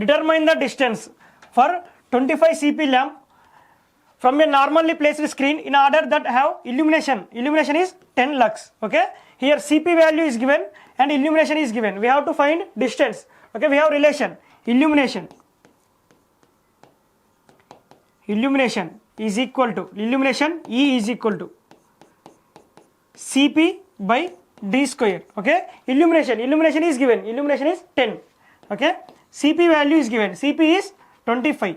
determine the distance for 25 cp lamp from a normally placed screen in order that have illumination is 10 lux. Okay, here cp value is given and illumination is given. We have to find distance. Okay, we have relation illumination is equal to illumination E is equal to cp by d square. Okay, illumination is given, illumination is 10. Okay, cp value is given, cp is 25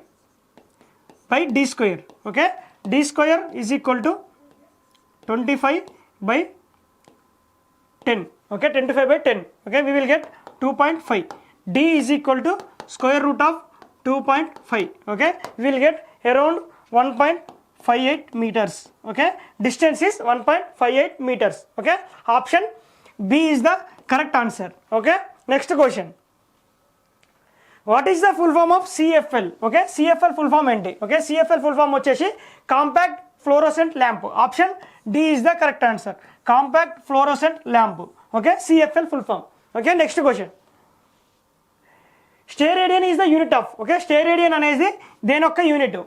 by d square. Okay, d square is equal to 25 by 10. Okay, 25 by 10. Okay, we will get 2.5. D is equal to square root of 2.5. Okay, we will get around 1.58 meters. Okay, distance is 1.58 meters. Okay, option B is the correct answer. Okay, next question. What is the full form of CFL? Okay, CFL full form enti? Okay, CFL full form వచ్చేసి compact fluorescent lamp. Option D is the correct answer. Compact fluorescent lamp. Okay, CFL full form. Okay, next question. Steradian is the unit of. Okay, steradian అనేది దేని యొక్క unit?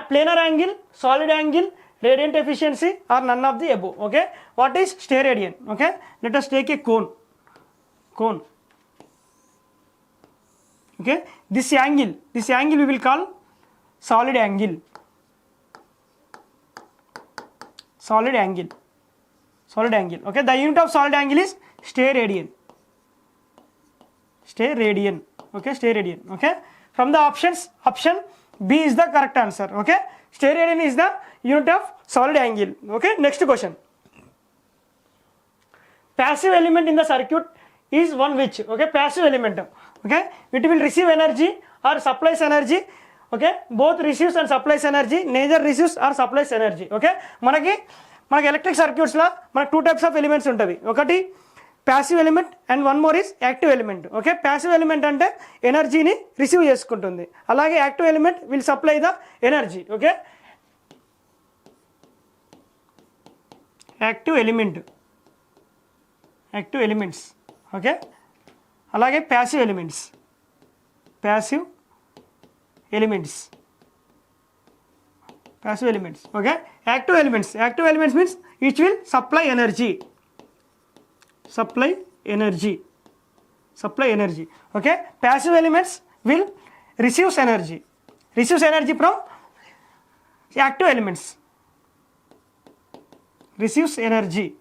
Planar angle, solid angle, radiant efficiency or none of the above. Okay, what is steradian? Okay, let us take a cone. Okay, this angle we will call solid angle. Okay, the unit of solid angle is steradian. Okay, steradian. Okay, from the options, option B is the correct answer. Okay, steradian is the unit of solid angle. Okay, next question. Passive element in the circuit is one which? Okay, passive element. Okay, it will receive energy or supplies energy. Okay, both receives and supplies energy, neither receives or supplies energy. Okay, మనకి electric సర్క్యూట్స్లో మనకు 2 types of elements ఉంటుంది. ఒకటి passive element and one more is active element. Okay, passive element అంటే ఎనర్జీని receive చేసుకుంటుంది, అలాగే active element will supply the energy. Okay, active elements. Okay, అలాగే passive elements. Okay, active elements means it will supply energy. Okay, passive elements will receives energy from active elements. receives energy.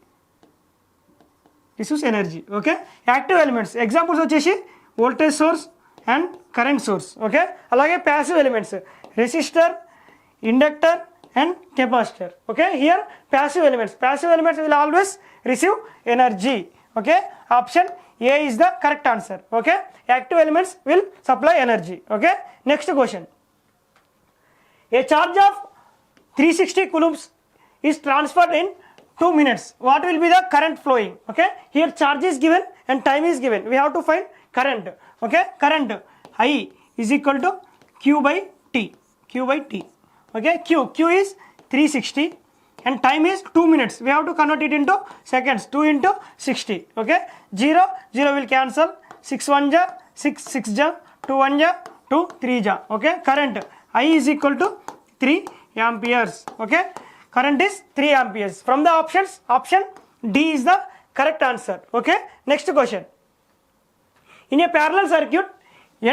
Okay, active elements examples వచ్చేసి voltage source and current source. Okay, అలాగే passive elements resistor, inductor and capacitor. Okay, here passive elements will always receive energy. Okay, option A is the correct answer. Okay, active elements will supply energy. Okay, next question. A charge of 360 coulombs is transferred in 2 minutes. What will be the current flowing? Okay, here charge is given and time is given. We have to find current. Okay, current I is equal to Q by T. Okay, Q is 360 and time is 2 minutes. We have to convert it into seconds. 2 into 60. Okay, 0 will cancel. 6 1 ja 6 ja 2 1 ja 2 3 ja. Okay, current I is equal to 3 amperes. Okay, current is 3 amperes. From the options, option D is the correct answer. Okay, next question. In a parallel circuit,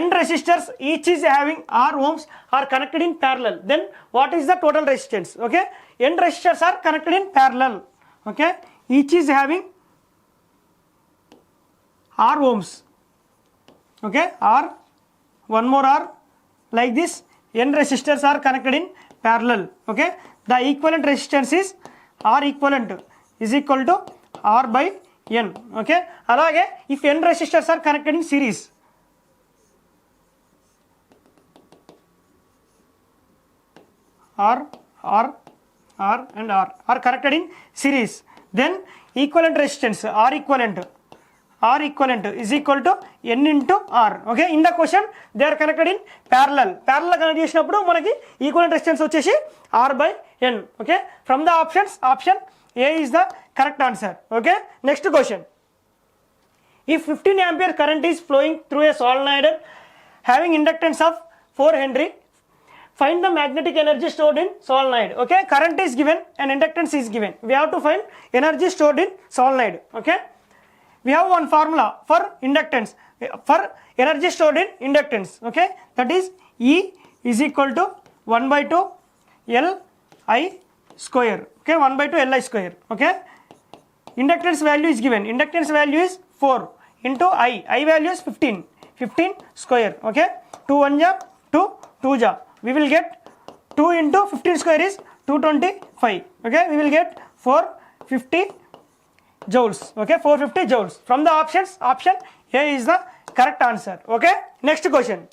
n resistors each is having R ohms are connected in parallel. Then what is the total resistance? Okay, n resistors are connected in parallel. Okay, each is having R ohms. Okay, R, one more R, like this n resistors are connected in parallel. Okay, the equivalent resistance is R equivalent is equal to R by n. Okay, alage if n resistors are connected in series, R and R are connected in series, then equivalent resistance R equivalent is equal to n into R. Okay, in the question they are connected in parallel connect చేసినప్పుడు మనకి equivalent resistance వచ్చేసి R by n. Okay, from the options, option A is the correct answer. Okay, next question. If 15 ampere current is flowing through a solenoid having inductance of 4 Henry. Find the magnetic energy stored in solenoid. Okay, current is given and inductance is given. We have to find energy stored in solenoid. Okay, we have one formula for inductance, for energy stored in inductance. Okay, that is E is equal to 1 by 2 L I square. Okay, 1 by 2 L I square. Okay, inductance value is given. Inductance value is 4 into I value is 15 square. Okay, 2 1 ja 2 2 ja, we will get 2 into 15 square is 225. Okay, we will get 450 joules. Okay, 450 joules. From the options, option A is the correct answer. Okay, next question.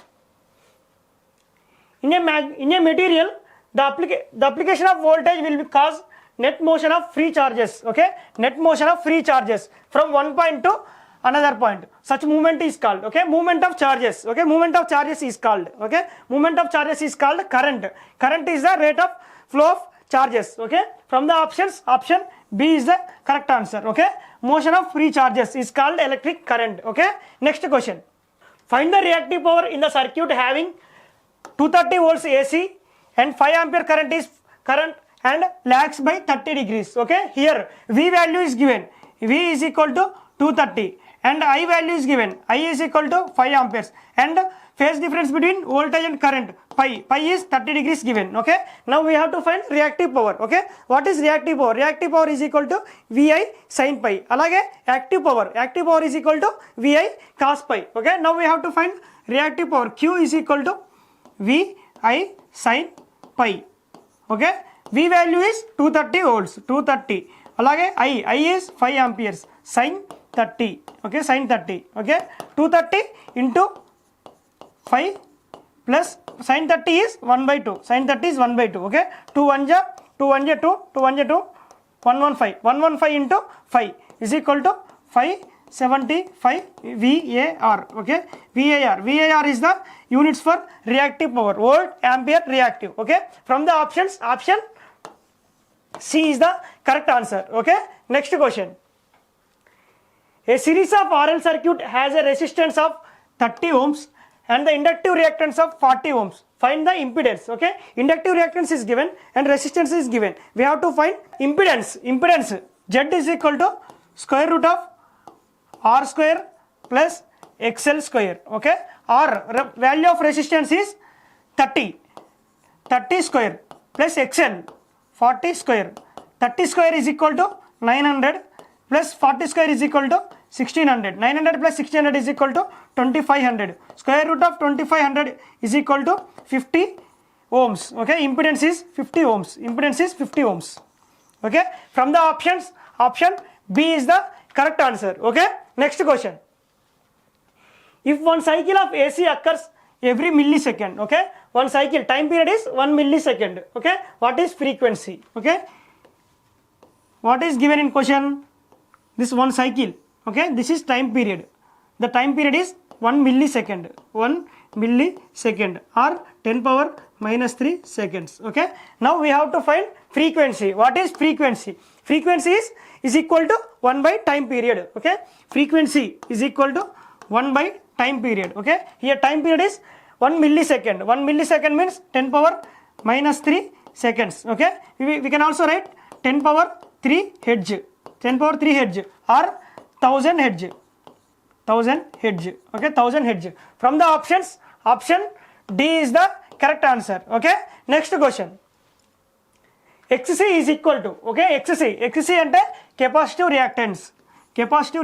In a material, the application of voltage will cause net motion of free charges. Okay, net motion of free charges from one point to another point. Such movement is called, okay, movement of charges. Okay, movement of charges is called, okay, movement of charges is called current. Current is the rate of flow of charges. Okay, from the options, option B is the correct answer. Okay, motion of free charges is called electric current. Okay, next question. Find the reactive power in the circuit having 230 volts AC and 5 ampere current is current and lags by 30 degrees. Okay, here V value is given. V is equal to 230 and I value is given. I is equal to 5 amperes and phase difference between voltage and current pi is 30 degrees given. Okay, now we have to find reactive power. Okay, what is reactive power? Reactive power is equal to VI sin pi. Alage active power is equal to VI cos pi. Okay, now we have to find reactive power. Q is equal to VI sin pi. Okay, V value is 230 volts, 230. Alage I is 5 amperes, sin 30. Okay, sin 30. Okay, 230 into 5 plus sin 30 is 1 by 2. Sin 30 is 1 by 2. Okay, 2 1 ja 2 1 ja 2 2 1 ja 2 115 into 5 is equal to 575 VAR. Okay, VAR is the units for reactive power, volt ampere reactive. Okay, from the options, option C is the correct answer. Okay, next question. A series of RL circuit has a resistance of 30 ohms and the inductive reactance of 40 ohms. Find the impedance. Okay, inductive reactance is given and resistance is given. We have to find impedance. Z is equal to square root of R square plus XL square. Okay, R value of resistance is 30 square plus XL 40 square. 30 square is equal to 900 plus 40 square is equal to 1600. 900 plus 1600 is equal to 2500. Square root of 2500 is equal to 50 ohms. Okay, impedance is 50 ohms. Impedance is 50 ohms. Okay, from the options, option B is the correct answer. Okay, next question. If one cycle of AC occurs every millisecond, okay, one cycle time period is 1 millisecond. Okay, what is frequency? Okay, what is given in question? This one cycle. Okay, this is time period. The time period is 1 millisecond. 1 millisecond or 10 power minus 3 seconds. Okay, now we have to find frequency. What is frequency? Frequency is equal to 1 by time period. Okay, frequency is equal to 1 by time period. Okay, here time period is 1 millisecond. 1 millisecond means 10 power minus 3 seconds. Okay, we can also write 10 power 3 hertz. 10 power 3 hertz or 1000 hertz. 1000 hertz. Okay, 1000 hertz. From the options, option D is the correct answer. Okay, next question. XC is equal to, okay, XC అంటే capacitive reactance. Capacitive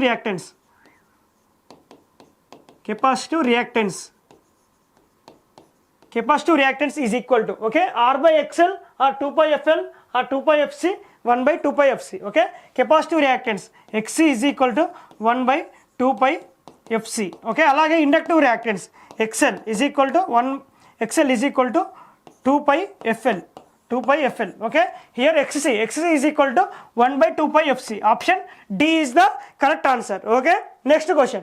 reactance is equal to, okay, R by XL or 2 pi FL or 2 pi FC 1 by 2 pi FC. Okay, capacitive reactance XC is equal to 1 by 2 pi FC. Okay, అలాగే inductive reactance XL is equal to 2 pi FL. Okay, here XC is equal to 1 by 2 pi FC. Option D is the correct answer. Okay, next question.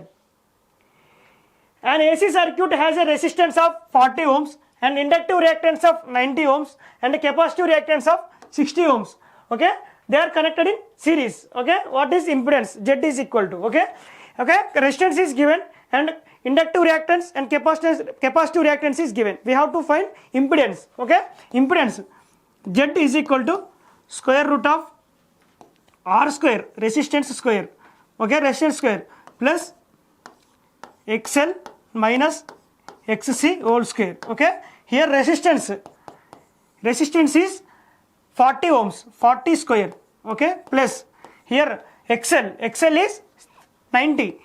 An AC circuit has a resistance of 40 ohms and inductive reactance of 90 ohms and a capacitive reactance of 60 ohms. Okay, they are connected in series. Okay, what is impedance? Z is equal to, okay, resistance is given and inductive reactance and capacitive reactance is given. We have to find impedance. Okay, impedance Z is equal to square root of R square, resistance square. Okay, resistance square plus XL minus XC whole square. Okay, here resistance is 40 ohms, 40 square. Okay, plus here XL is 90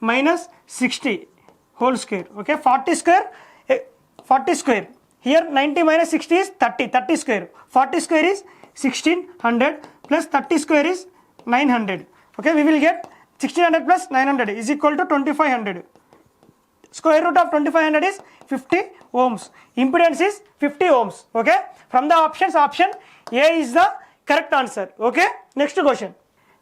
minus 60 whole square. Okay, 40 square. Here 90 minus 60 is 30 square. 40 square is 1600 plus 30 square is 900. Okay, we will get 1600 plus 900 is equal to 2500. Square root of 2500 is 50 ohms. Impedance is 50 ohms. Okay, from the options, option A is the correct answer. Okay, next question.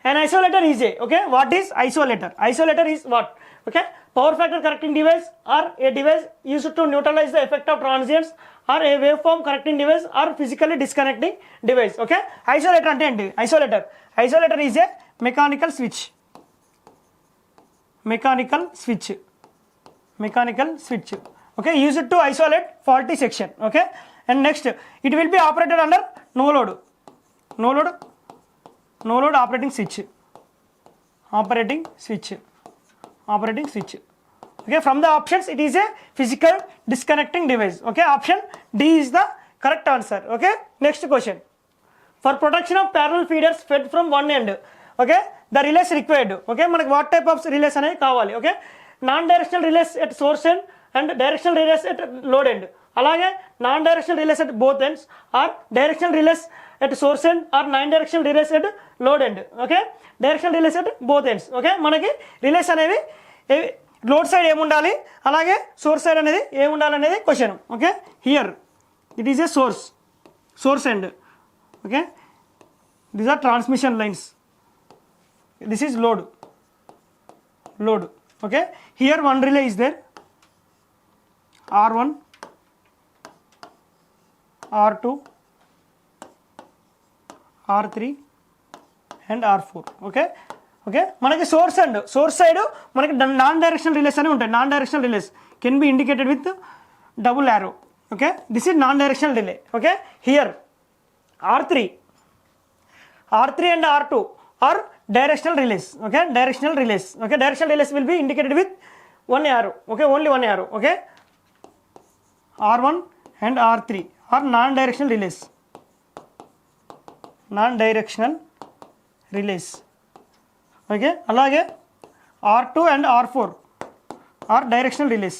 An isolator is a, okay, what is isolator? Isolator is what? Okay, power factor correcting device or a device used to neutralize the effect of transients or a waveform correcting device or physically disconnecting device. Okay, isolator ante enti? Isolator is a mechanical switch. Okay, use it to isolate faulty section. Okay, and next it will be operated under no load operating switch. Okay, from the options it is a physical disconnecting device. Okay, option D is the correct answer. Okay, next question. For protection of parallel feeders fed from one end, okay, the relays required. Okay, మనకి what type of relays అనేవి కావాలి? Okay, non directional relays at source end and directional relays at load end. అలాగే non directional relays at both ends or directional relays at source end or non directional relays at load end. Okay, directional relays at both ends. Okay, మనకి relays అనేవి load side ఏముండాలి, అలాగే source side అనేది ఏముండాలి అనేది question. Okay, here it is a source end. Okay, these are transmission lines. This is load. Okay, here one relay is there, R1, R2, R3 and R4. Okay, మనకి source side మనకి non directional relays అని ఉంటాయి. Non directional relays can be indicated with double arrow. Okay, this is non directional relay. Okay, here R3 and R2 are directional relays. Okay, directional relays will be indicated with one arrow. Okay, only one arrow. Okay, R1 and R3 are non-directional relays. Okay, alage R2 and R4 are directional relays.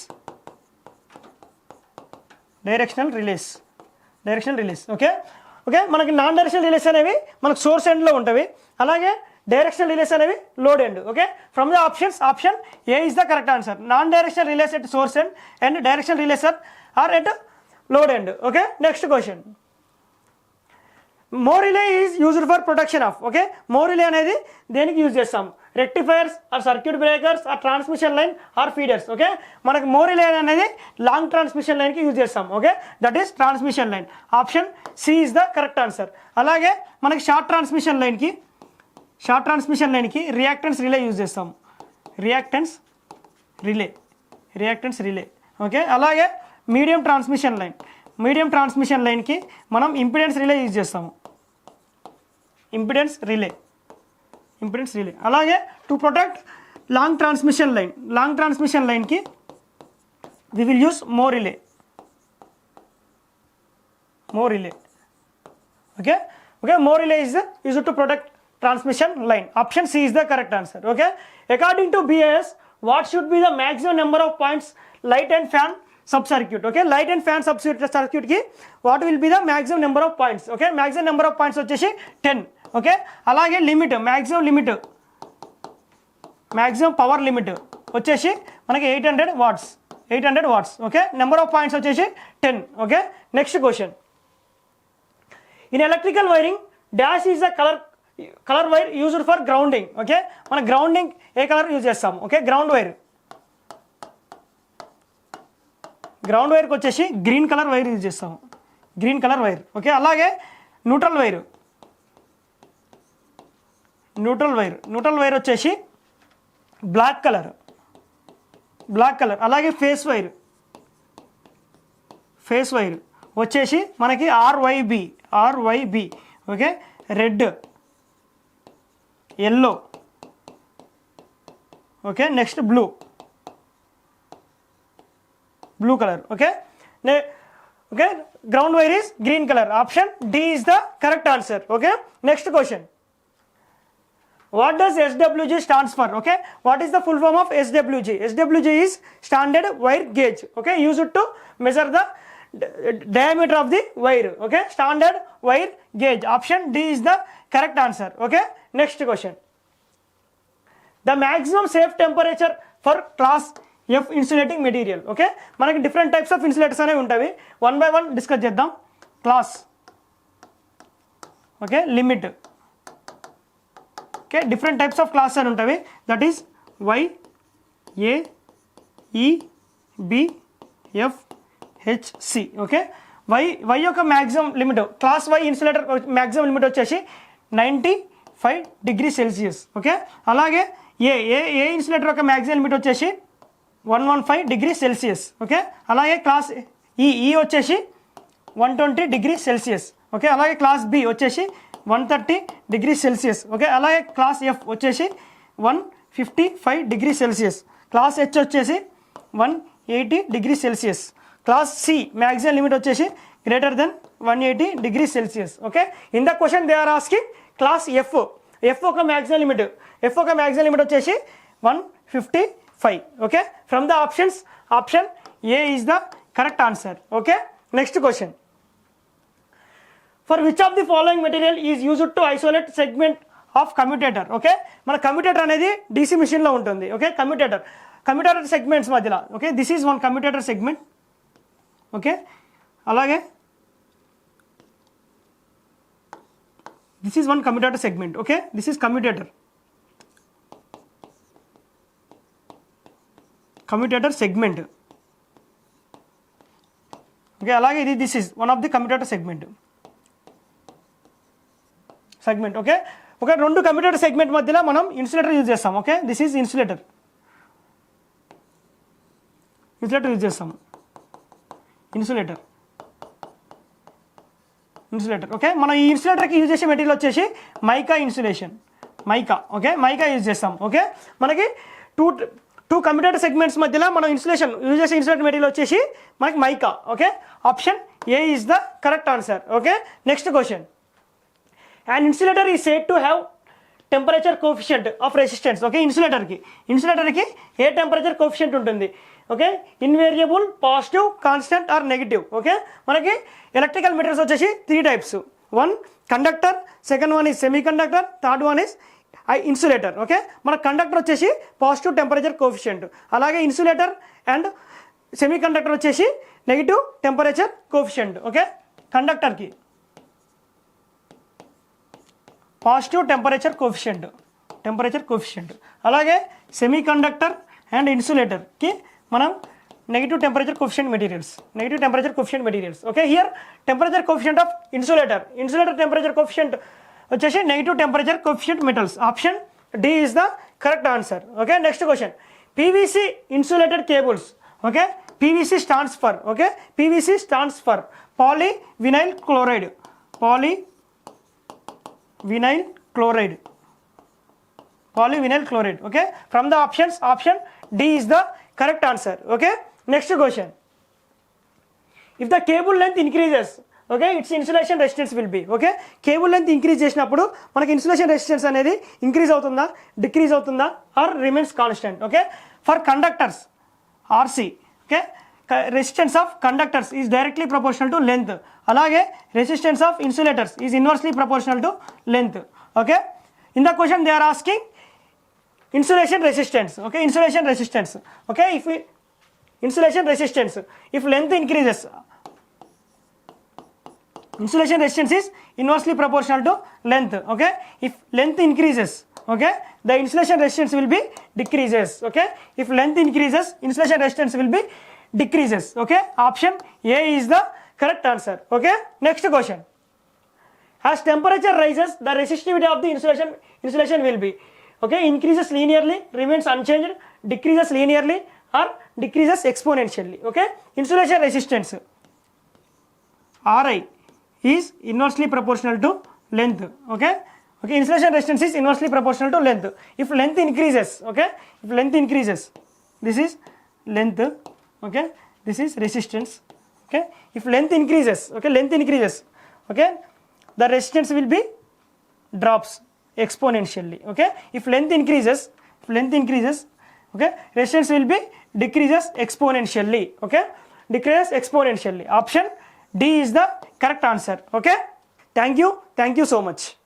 Okay, మనకి non directional relays అనేవి మనకు సోర్స్ ఎండ్లో ఉంటాయి, అలాగే directional relays అనేవి load end. Okay, from the options option A is the correct answer. Non directional relays at source end and directional relays are at load end. Okay, next question. Mho relay is used for protection of. Okay, mho relay అనేది దేనికి use చేస్తాం? Rectifiers or circuit breakers or transmission line or feeders. Okay, మనకి మో relay అనేది long transmission లైన్కి use చేస్తాం. Okay, that is transmission line. Option C is the correct answer. అలాగే మనకి షార్ట్ ట్రాన్స్మిషన్ లైన్కి రియాక్టెన్స్ రిలే యూజ్ చేస్తాం. Reactance relay. ఓకే, అలాగే మీడియం ట్రాన్స్మిషన్ లైన్కి మనం ఇంపిడెన్స్ రిలే యూజ్ చేస్తాము. Impedance relay. అలాగే టు ప్రొటెక్ట్ లాంగ్ ట్రాన్స్మిషన్ లైన్కి we will use mho relay. Okay, mho relay is used to protect transmission line. Option C is the correct answer. Okay, according to BIS, what should be the maximum number of points light and fan sub circuit? Okay, light and fan sub circuit ki what will be the maximum number of points? Okay, maximum number of points వచ్చేసి 10. Okay, అలాగే limit maximum power limit వచ్చేసి మనకి 800 watts. Okay, number of points వచ్చేసి 10. Okay, next question. In electrical wiring dash is the colour wire used for grounding. Okay, మన grounding ఏ colour use చేస్తాం? Okay, ground వైర్కి వచ్చేసి green colour wire use చేస్తాము. Okay, అలాగే neutral wire వచ్చేసి black black colour. అలాగే face wire వచ్చేసి మనకి RYB. Okay, red, yellow, okay, next blue colour. Okay, okay, ground wire is green color. Option D is the correct answer. Okay, next question. What does SWG stands for? Okay, what is the full form of SWG? SWG is standard wire gauge. Okay, use it to measure the diameter of the wire. Okay, standard wire gauge. Option D is the correct answer. Okay, next question. The maximum safe temperature for class F insulating material. Okay, మనకి different types of insulators అనేవి ఉంటాయి. One by one discuss చేద్దాం. Class, okay, limit, okay, different types of class అని ఉంటాయి. That is Y, A, E, B, F, H, C. Okay, Y యొక్క maximum limit, class Y insulator maximum limit వచ్చేసి 95 degree Celsius. Okay, అలాగే A insulator యొక్క maximum limit వచ్చేసి 115 degree Celsius. Okay, అలాగే class E వచ్చేసి 120 degree Celsius. Okay, అలాగే class B వచ్చేసి 130 degree Celsius. Okay, అలాగే క్లాస్ ఎఫ్ వచ్చేసి 155 డిగ్రీ సెల్సియస్. క్లాస్ హెచ్ వచ్చేసి 180 degree Celsius. Class C maximum limit వచ్చేసి greater than 180 degree Celsius. Okay, in the question they are asking class F ఒక maximum limit వచ్చేసి 155. Okay, from the options, option A is the correct answer. Okay, next question. For which of the following material is used to isolate segment of commutator? Okay, మన commutator అనేది DC machine లో ఉంటుంది. Okay, commutator segments మధ్యలో. Okay, this is one commutator segment. Okay, అలాగే this is one commutator segment. Okay, this is commutator segment. Okay, అలాగే this is one of the commutator segment. Okay, ఒక రెండు commutator segment మధ్యలో మనం insulator use చేస్తాం. Okay, this is insulator use చేస్తాము. Insulator. Okay, మనం ఈ ఇన్సులేటర్కి యూజ్ చేసే మెటీరియల్ వచ్చేసి mica insulation. Okay, mica use చేస్తాం. ఓకే, మనకి టూ కమ్యూటేటర్ సెగ్మెంట్స్ మధ్యలో మనం యూజ్ చేసే ఇన్సులేటర్ మెటీరియల్ వచ్చేసి మనకి mica. Okay, option A is the correct answer. Okay, next question. And insulator is said to have temperature coefficient of resistance. Okay, ఇన్సులేటర్కి ఏ temperature coefficient ఉంటుంది? Okay, invariable, positive, constant or negative. Okay, మనకి electrical materials వచ్చేసి 3 types. One conductor, second one is semiconductor, third one is insulator. Okay, మన conductor వచ్చేసి positive temperature coefficient, అలాగే insulator and semiconductor వచ్చేసి negative temperature coefficient. Okay, కండక్టర్కి positive temperature coefficient, అలాగే semiconductor and ఇన్సులేటర్కి మనం negative temperature coefficient materials. Okay, here temperature coefficient of insulator temperature coefficient వచ్చేసి negative temperature coefficient metals. Option D is the correct answer. Okay, next question. PVC insulated cables. Okay, PVC stands for polyvinyl chloride. Okay, from the options, option D is the correct answer. Okay, next question. If the cable length increases, okay, its insulation resistance will be. Okay, cable length increase చేసినప్పుడు మనకి insulation resistance అనేది increase అవుతుందా, decrease అవుతుందా, or remains constant? Okay, for conductors RC, okay, resistance of conductors is directly proportional to length, అలాగే resistance of insulators is inversely proportional to length. Okay, in the question they are asking insulation resistance. Okay, insulation resistance. Okay, if length increases, insulation resistance is inversely proportional to length. Okay, if length increases, okay, the insulation resistance will be decreases. Okay, if length increases, insulation resistance will be decreases. Okay, option A is the correct answer. Okay, next question. As temperature rises, the resistivity of the insulation will be, okay, increases linearly, remains unchanged, decreases linearly, or decreases exponentially. Okay, insulation resistance Ri is inversely proportional to length. Okay, insulation resistance is inversely proportional to length. If length increases, this is length, this is resistance. If length increases, the resistance will be drops exponentially. If length increases, resistance will be decreases exponentially. Decreases exponentially. Option D is the correct answer. Thank you so much.